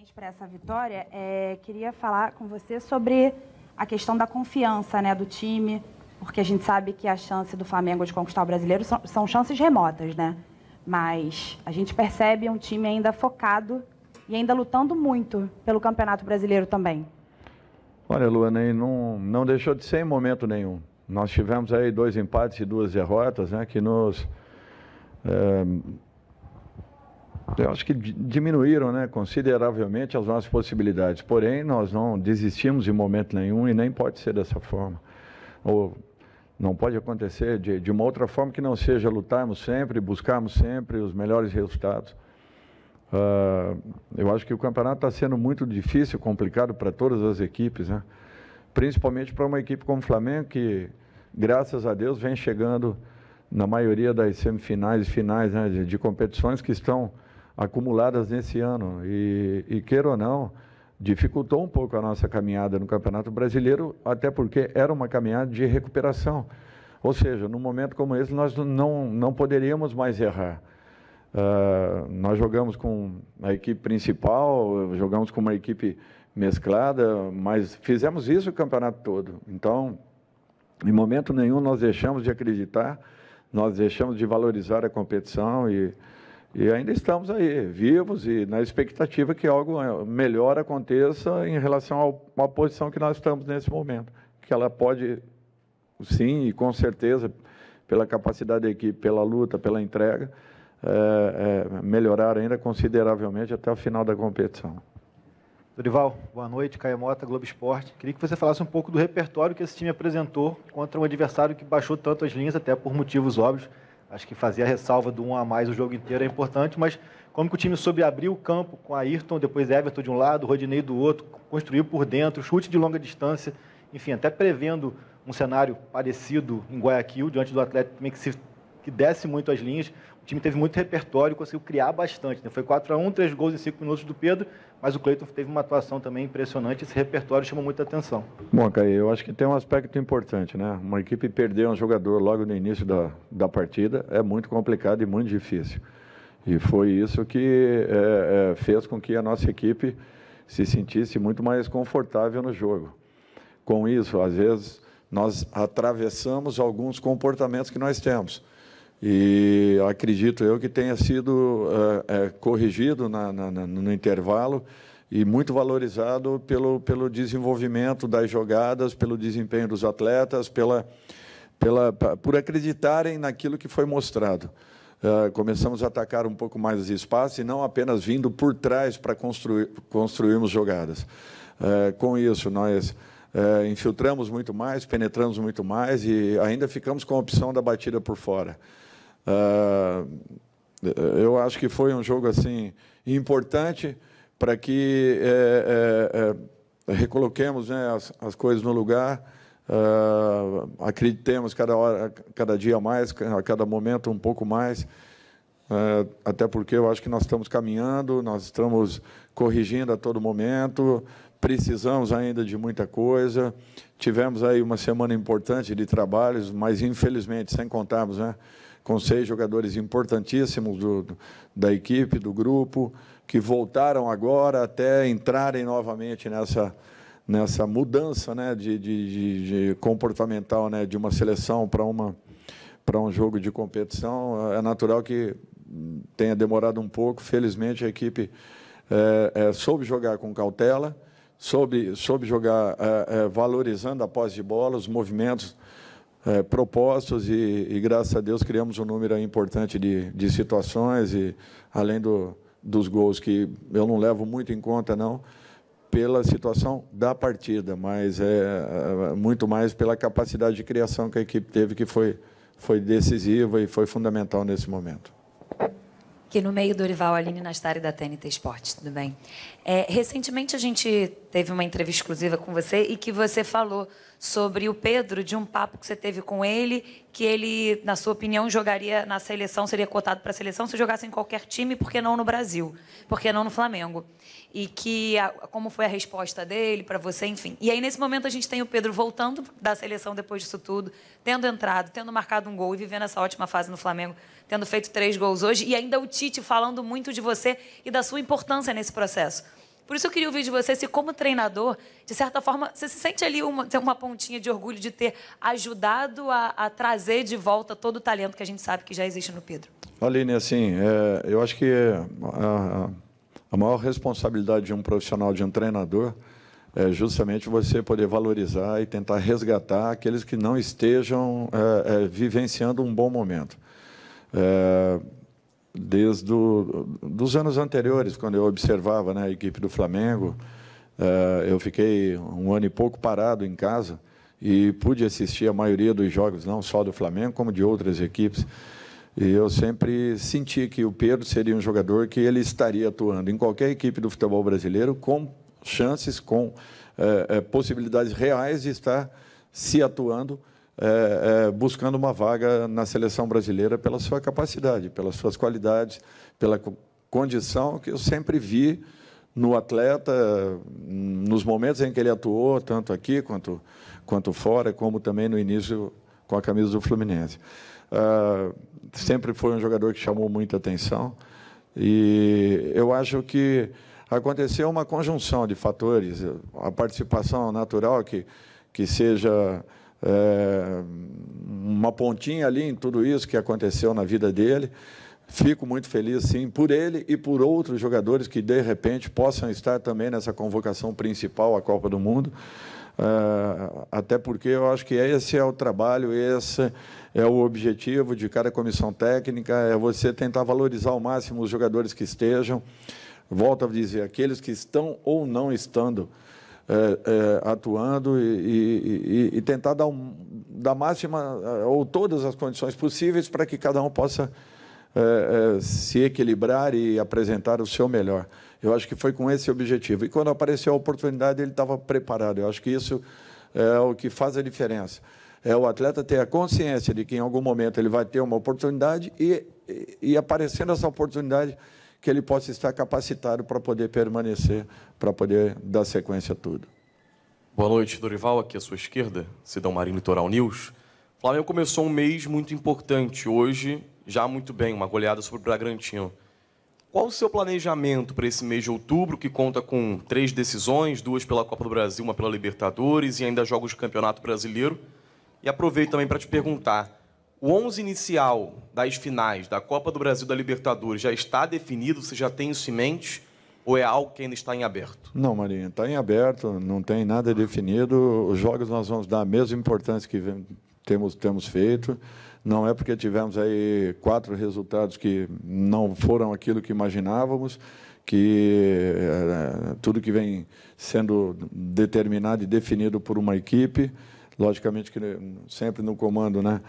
parabéns por essa vitória. Queria falar com você sobre a questão da confiança, né, do time, porque a gente sabe que a chance do Flamengo de conquistar o brasileiro são chances remotas, né? Mas a gente percebe um time ainda focado e ainda lutando muito pelo Campeonato Brasileiro também. Olha, Luana, não deixou de ser em momento nenhum. Nós tivemos aí 2 empates e 2 derrotas, né, que nos... eu acho que diminuíram, né, consideravelmente as nossas possibilidades. Porém, nós não desistimos em momento nenhum e nem pode ser dessa forma. Ou não pode acontecer de uma outra forma que não seja lutarmos sempre, buscarmos sempre os melhores resultados. Eu acho que o campeonato está sendo muito difícil, complicado para todas as equipes, né? Principalmente para uma equipe como o Flamengo, que, graças a Deus, vem chegando na maioria das semifinais e finais, né, de competições que estão acumuladas nesse ano. E queira ou não, dificultou um pouco a nossa caminhada no Campeonato Brasileiro, até porque era uma caminhada de recuperação. Ou seja, num momento como esse, nós não poderíamos mais errar. Nós jogamos com a equipe principal, jogamos com uma equipe mesclada, mas fizemos isso o campeonato todo. Então, em momento nenhum nós deixamos de acreditar, nós deixamos de valorizar a competição e ainda estamos aí, vivos e na expectativa que algo melhor aconteça em relação à posição que nós estamos nesse momento. Que ela pode, sim, e com certeza, pela capacidade da equipe, pela luta, pela entrega, melhorar ainda consideravelmente até o final da competição. Dorival, boa noite. Caio Mota, Globo Esporte. Queria que você falasse um pouco do repertório que esse time apresentou contra um adversário que baixou tanto as linhas, até por motivos óbvios. Acho que fazer a ressalva do 1 a mais o jogo inteiro é importante, mas como que o time soube abrir o campo com Ayrton, depois Everton de um lado, Rodinei do outro, construiu por dentro, chute de longa distância, enfim, até prevendo um cenário parecido em Guayaquil, diante do Atlético também que desce muito as linhas. O time teve muito repertório, conseguiu criar bastante, né? Foi 4-1, 3 gols em 5 minutos do Pedro, mas o Cleiton teve uma atuação também impressionante, esse repertório chamou muita atenção. Bom, Caio, eu acho que tem um aspecto importante, né? Uma equipe perder um jogador logo no início da partida é muito complicado e muito difícil. E foi isso que fez com que a nossa equipe se sentisse muito mais confortável no jogo. Com isso, às vezes, nós atravessamos alguns comportamentos que nós temos. E acredito eu que tenha sido corrigido no intervalo e muito valorizado pelo desenvolvimento das jogadas, pelo desempenho dos atletas, por acreditarem naquilo que foi mostrado. Começamos a atacar um pouco mais os espaços e não apenas vindo por trás para construirmos jogadas. Com isso, nós infiltramos muito mais, penetramos muito mais e ainda ficamos com a opção da batida por fora. Eu acho que foi um jogo assim importante para que recoloquemos, né, as coisas no lugar, acreditemos cada dia mais, a cada momento um pouco mais, até porque eu acho que nós estamos caminhando, nós estamos corrigindo a todo momento, precisamos ainda de muita coisa, tivemos aí uma semana importante de trabalhos, mas infelizmente, sem contarmos, né, com 6 jogadores importantíssimos da equipe, do grupo, que voltaram agora até entrarem novamente nessa mudança, né, de comportamental, né, de uma seleção para um jogo de competição. É natural que tenha demorado um pouco. Felizmente, a equipe soube jogar com cautela, soube jogar valorizando a posse de bola, os movimentos propostos e, graças a Deus, criamos um número importante de situações e, além dos gols, que eu não levo muito em conta, não, pela situação da partida, mas muito mais pela capacidade de criação que a equipe teve, que foi decisiva e foi fundamental nesse momento. Aqui no meio, Dorival, Aline Nastari, da TNT Esportes, tudo bem? Recentemente a gente teve uma entrevista exclusiva com você e que você falou sobre o Pedro, de um papo que você teve com ele, que ele, na sua opinião, jogaria na seleção, seria cotado para a seleção se jogasse em qualquer time, por que não no Brasil? Por que não no Flamengo? E que, como foi a resposta dele para você, enfim. E aí, nesse momento, a gente tem o Pedro voltando da seleção depois disso tudo, tendo entrado, tendo marcado um gol e vivendo essa ótima fase no Flamengo, tendo feito 3 gols hoje, e ainda o Tite falando muito de você e da sua importância nesse processo. Por isso eu queria ouvir de você se, como treinador, de certa forma, você se sente ali uma pontinha de orgulho de ter ajudado a trazer de volta todo o talento que a gente sabe que já existe no Pedro. Aline, assim, eu acho que a maior responsabilidade de um profissional, de um treinador, é justamente você poder valorizar e tentar resgatar aqueles que não estejam vivenciando um bom momento. Desde dos anos anteriores, quando eu observava, né, a equipe do Flamengo, eu fiquei um ano e pouco parado em casa e pude assistir a maioria dos jogos, não só do Flamengo, como de outras equipes. E eu sempre senti que o Pedro seria um jogador que ele estaria atuando em qualquer equipe do futebol brasileiro com chances, com possibilidades reais de estar se atuando, buscando uma vaga na seleção brasileira pela sua capacidade, pelas suas qualidades, pela condição que eu sempre vi no atleta, nos momentos em que ele atuou, tanto aqui quanto fora, como também no início com a camisa do Fluminense. Sempre foi um jogador que chamou muita atenção e eu acho que aconteceu uma conjunção de fatores, a participação natural que seja uma pontinha ali em tudo isso que aconteceu na vida dele. Fico muito feliz, sim, por ele e por outros jogadores que, de repente, possam estar também nessa convocação principal à Copa do Mundo, até porque eu acho que esse é o trabalho, esse é o objetivo de cada comissão técnica, é você tentar valorizar ao máximo os jogadores que estejam, volto a dizer, aqueles que estão ou não estando atuando e tentar dar máxima ou todas as condições possíveis para que cada um possa se equilibrar e apresentar o seu melhor. Eu acho que foi com esse objetivo. E quando apareceu a oportunidade, ele estava preparado. Eu acho que isso é o que faz a diferença. É o atleta ter a consciência de que em algum momento ele vai ter uma oportunidade e aparecendo essa oportunidade, que ele possa estar capacitado para poder permanecer, para poder dar sequência a tudo. Boa noite, Dorival. Aqui à sua esquerda, Sidão Marinho, Litoral News. O Flamengo começou um mês muito importante. Hoje, já muito bem, uma goleada sobre o Bragantino. Qual o seu planejamento para esse mês de outubro, que conta com 3 decisões, 2 pela Copa do Brasil, 1 pela Libertadores e ainda jogos de Campeonato Brasileiro? E aproveito também para te perguntar, o 11 inicial das finais da Copa do Brasil e da Libertadores já está definido? Você já tem isso em mente? Ou é algo que ainda está em aberto? Não, Marinho, está em aberto, não tem nada definido. Os jogos nós vamos dar a mesma importância que temos feito. Não é porque tivemos aí 4 resultados que não foram aquilo que imaginávamos, que tudo que vem sendo determinado e definido por uma equipe, logicamente que sempre no comando, né?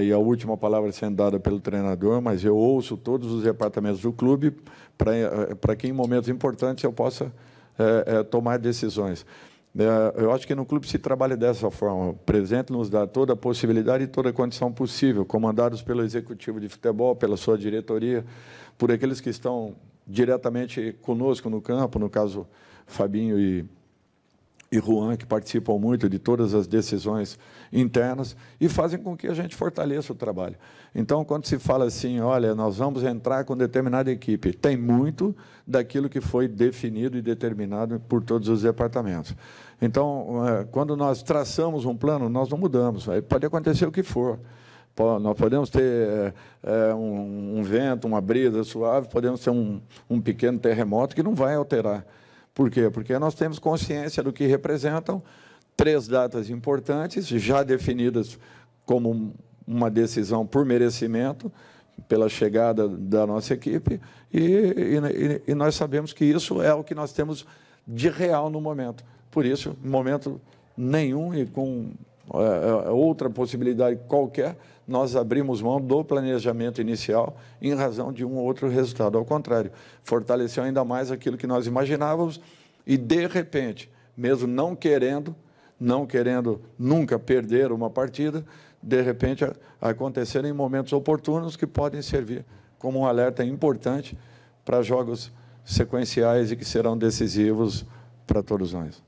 E a última palavra sendo dada pelo treinador, mas eu ouço todos os departamentos do clube para que em momentos importantes eu possa tomar decisões. Eu acho que no clube se trabalha dessa forma. O presidente nos dá toda a possibilidade e toda a condição possível, comandados pelo executivo de futebol, pela sua diretoria, por aqueles que estão diretamente conosco no campo, no caso Fabinho e Juan, que participam muito de todas as decisões internas e fazem com que a gente fortaleça o trabalho. Então, quando se fala assim, olha, nós vamos entrar com determinada equipe, tem muito daquilo que foi definido e determinado por todos os departamentos. Então, quando nós traçamos um plano, nós não mudamos, pode acontecer o que for. Nós podemos ter um vento, uma brisa suave, podemos ter um pequeno terremoto que não vai alterar. Por quê? Porque nós temos consciência do que representam 3 datas importantes, já definidas como uma decisão por merecimento, pela chegada da nossa equipe, e nós sabemos que isso é o que nós temos de real no momento. Por isso, em momento nenhum e com outra possibilidade qualquer, nós abrimos mão do planejamento inicial em razão de um ou outro resultado. Ao contrário, fortaleceu ainda mais aquilo que nós imaginávamos e, de repente, mesmo não querendo nunca perder uma partida, de repente acontecer em momentos oportunos que podem servir como um alerta importante para jogos sequenciais e que serão decisivos para todos nós.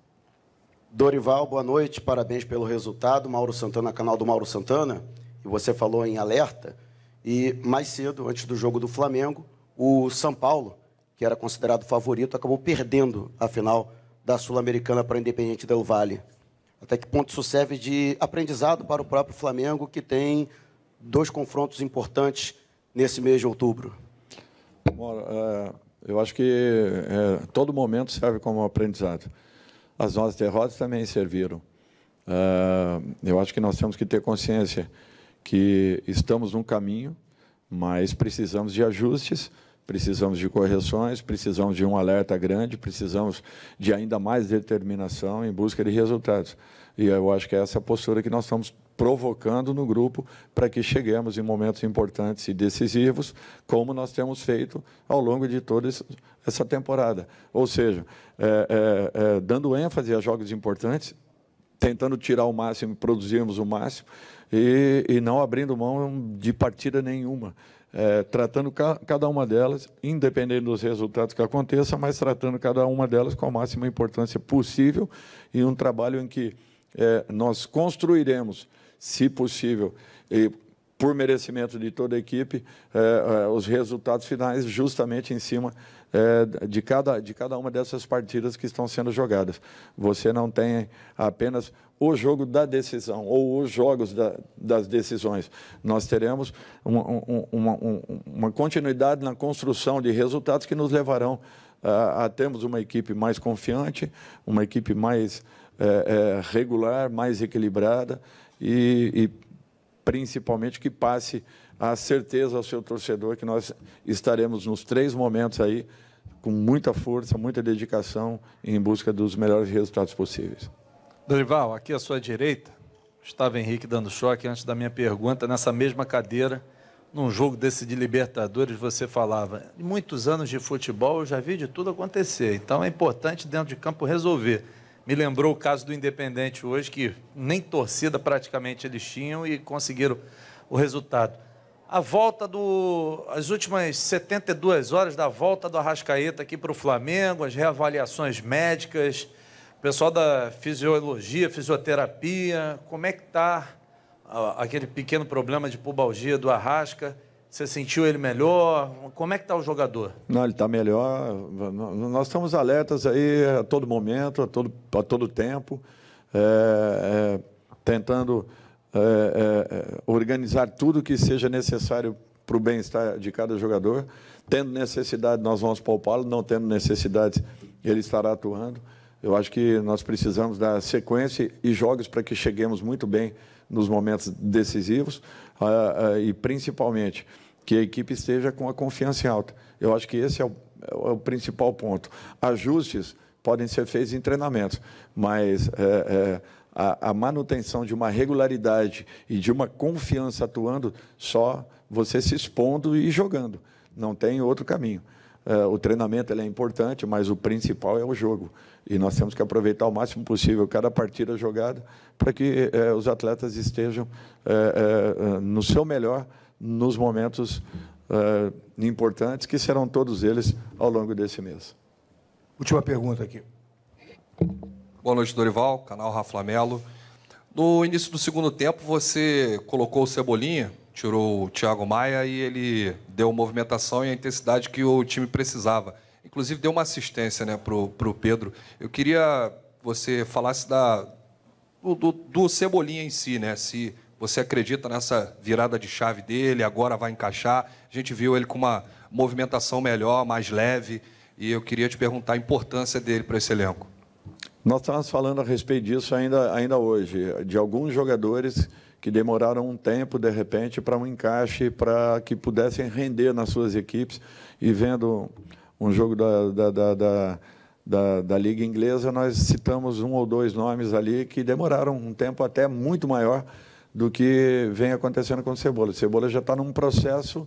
Dorival, boa noite, parabéns pelo resultado. Mauro Santana, canal do Mauro Santana. E você falou em alerta. E mais cedo, antes do jogo do Flamengo, o São Paulo, que era considerado favorito, acabou perdendo a final da Sul-Americana para o Independiente del Valle. Até que ponto isso serve de aprendizado para o próprio Flamengo, que tem 2 confrontos importantes nesse mês de outubro? Bom, eu acho que todo momento serve como aprendizado. As nossas derrotas também serviram. Eu acho que nós temos que ter consciência que estamos num caminho, mas precisamos de ajustes, precisamos de correções, precisamos de um alerta grande, precisamos de ainda mais determinação em busca de resultados. E eu acho que essa é a postura que nós estamos provocando no grupo para que cheguemos em momentos importantes e decisivos, como nós temos feito ao longo de toda essa temporada. Ou seja, dando ênfase a jogos importantes, tentando tirar o máximo, produzirmos o máximo e não abrindo mão de partida nenhuma. Tratando cada uma delas, independente dos resultados que aconteçam, mas tratando cada uma delas com a máxima importância possível e um trabalho em que nós construiremos, se possível, e por merecimento de toda a equipe, os resultados finais justamente em cima de cada uma dessas partidas que estão sendo jogadas. Você não tem apenas o jogo da decisão ou os jogos das decisões. Nós teremos uma continuidade na construção de resultados que nos levarão a termos uma equipe mais confiante, uma equipe mais regular, mais equilibrada e principalmente que passe a certeza ao seu torcedor que nós estaremos nos 3 momentos aí com muita força, muita dedicação em busca dos melhores resultados possíveis. Dorival, aqui à sua direita, Gustavo Henrique dando choque antes da minha pergunta, nessa mesma cadeira, num jogo desse de Libertadores, você falava, em muitos anos de futebol eu já vi de tudo acontecer, então é importante dentro de campo resolver. Me lembrou o caso do Independente hoje, que nem torcida praticamente eles tinham e conseguiram o resultado. A volta as últimas 72 horas da volta do Arrascaeta aqui para o Flamengo, as reavaliações médicas, o pessoal da fisiologia, fisioterapia, como é que está aquele pequeno problema de pubalgia do Arrasca? Você sentiu ele melhor? Como é que está o jogador? Não, ele está melhor. Nós estamos alertas aí a todo momento, a todo tempo, tentando organizar tudo que seja necessário para o bem-estar de cada jogador. Tendo necessidade, nós vamos poupá-lo. Não tendo necessidade, ele estará atuando. Eu acho que nós precisamos dar sequência e jogos para que cheguemos muito bem nos momentos decisivos e, principalmente, que a equipe esteja com a confiança alta. Eu acho que esse é o principal ponto. Ajustes podem ser feitos em treinamentos, mas a manutenção de uma regularidade e de uma confiança atuando, só você se expondo e jogando. Não tem outro caminho. O treinamento ele é importante, mas o principal é o jogo. E nós temos que aproveitar o máximo possível cada partida jogada para que os atletas estejam no seu melhor nos momentos importantes, que serão todos eles ao longo desse mês. Última pergunta aqui. Boa noite, Dorival, canal Rafa Melo. No início do segundo tempo, você colocou o Cebolinha, tirou o Thiago Maia e ele deu movimentação e a intensidade que o time precisava. Inclusive, deu uma assistência, né, para o Pedro. Eu queria que você falasse do Cebolinha em si, né? Se você acredita nessa virada de chave dele, agora vai encaixar. A gente viu ele com uma movimentação melhor, mais leve, e eu queria te perguntar a importância dele para esse elenco. Nós estávamos falando a respeito disso ainda hoje, de alguns jogadores que demoraram um tempo, de repente, para um encaixe, para que pudessem render nas suas equipes. E vendo um jogo da Liga Inglesa, nós citamos 1 ou 2 nomes ali que demoraram um tempo até muito maior do que vem acontecendo com o Cebola. O Cebola já está num processo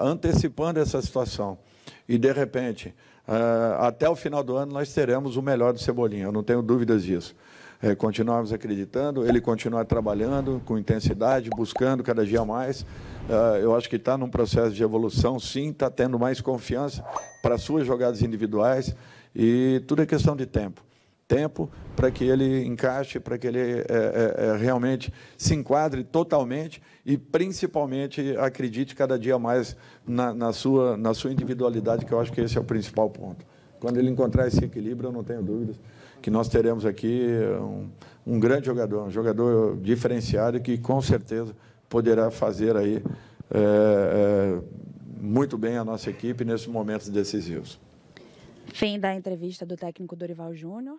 antecipando essa situação. E, de repente, até o final do ano, nós teremos o melhor do Cebolinha, eu não tenho dúvidas disso. Continuamos acreditando, ele continua trabalhando com intensidade, buscando cada dia mais. Eu acho que está num processo de evolução, sim, está tendo mais confiança para suas jogadas individuais e tudo é questão de tempo. tempo para que ele encaixe, para que ele realmente se enquadre totalmente e, principalmente, acredite cada dia mais na sua individualidade, que eu acho que esse é o principal ponto. Quando ele encontrar esse equilíbrio, eu não tenho dúvidas que nós teremos aqui um grande jogador, um jogador diferenciado que, com certeza, poderá fazer aí muito bem a nossa equipe nesses momentos decisivos. Fim da entrevista do técnico Dorival Júnior.